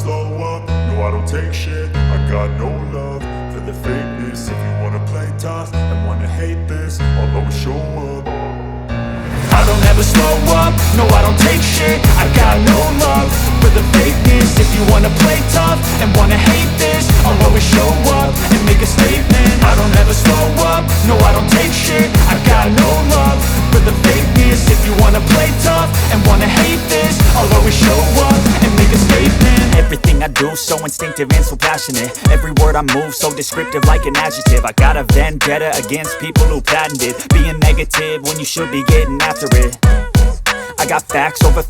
slow up, no I don't take shit. I got no love for the fakeness. If you wanna play tough and wanna hate this, I'll always show up. I don't ever slow up, no I don't take shit. I got no love for the fakeness. If you wanna play tough and wanna hate this, I'll always show up and make a statement. I don't ever slow up, no I don't take shit. I got no love for the fakeness. If you wanna play tough and wanna hate this, I'll always show up and make a statement. Everything I do so instinctive and so passionate. Every word I move so descriptive like an adjective. I got a vendetta against people who patented being negative when you should be getting after it. I got facts over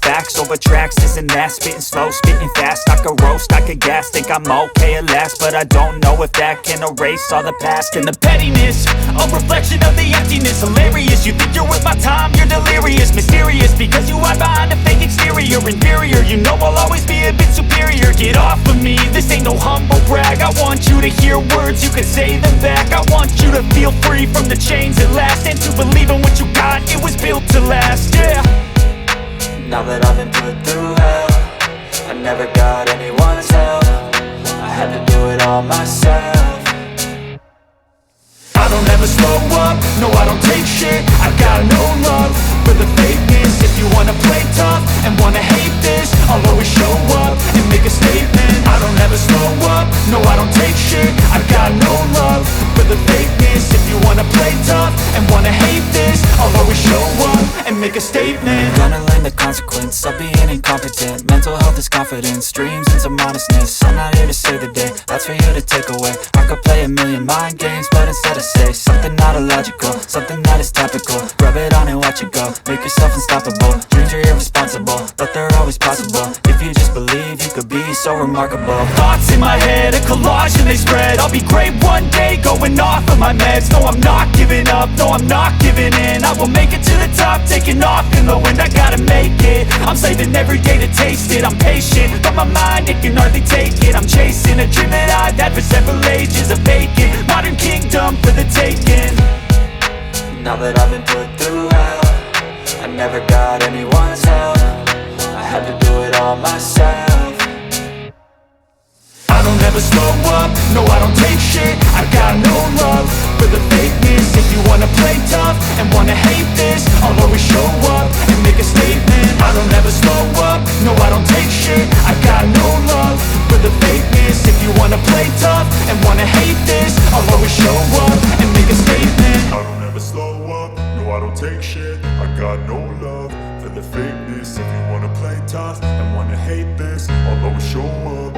tracks, this and that. Spitting slow, spitting fast. I could roast, I could gas. Think I'm okay at last, but I don't know if that can erase all the past. And the pettiness, a reflection of the emptiness. Hilarious, you think you're worth my time, you're delirious. Mysterious, because you hide behind a fake exterior. Inferior, you know I'll always be a bit superior. Get off of me, this ain't no humble brag. I want you to hear words, you can say them back. I want you to feel free from the chains at last, and to believe in what you got, it was built to last, yeah. Now that I've been put through hell, I never got anyone's help. I had to do it all myself. I don't ever slow up, no I don't take shit. I got no love for the fakeness. If you wanna play tough and wanna hate this, I'll always show up and make a statement. I don't ever slow up, no I don't take shit. I got no love for the fakeness. If you wanna play tough and wanna hate this, I'll always show up and make a statement. Gonna learn the consequence of being incompetent. Mental health is confidence, dreams and some modestness. I'm not here to save the day, that's for you to take away. I could play a million mind games, but instead I say something not illogical, something that is topical. Rub it on and watch it go, make yourself unstoppable. Dreams are irresponsible, but they're always possible. If you just believe, you could be so remarkable. Thoughts in my head, a collage and they spread. I'll be great one day, going off of my meds. No, I'm not giving up, no, I'm not giving in. I will make it to the top, taking off in the wind. I gotta make it, I'm saving every day to taste it. I'm patient, but my mind, it can hardly take it. I'm chasing a dream that I've had for several ages. A vacant, modern kingdom for the taking. Now that I've been put through hell, I never got anyone's help. I had to do it all myself. I don't ever slow up, no I don't take shit. I got no love for the fakeness. If you wanna play tough and wanna hate this, I'll always show up and make a statement. I don't ever slow up, no I don't take shit. I got no love for the fakeness. If you wanna play tough and wanna hate this, I'll always show up and make a statement. I don't ever slow up, no I don't take shit. I got no love for the fakeness. If you wanna play tough and wanna hate this, I'll always show up.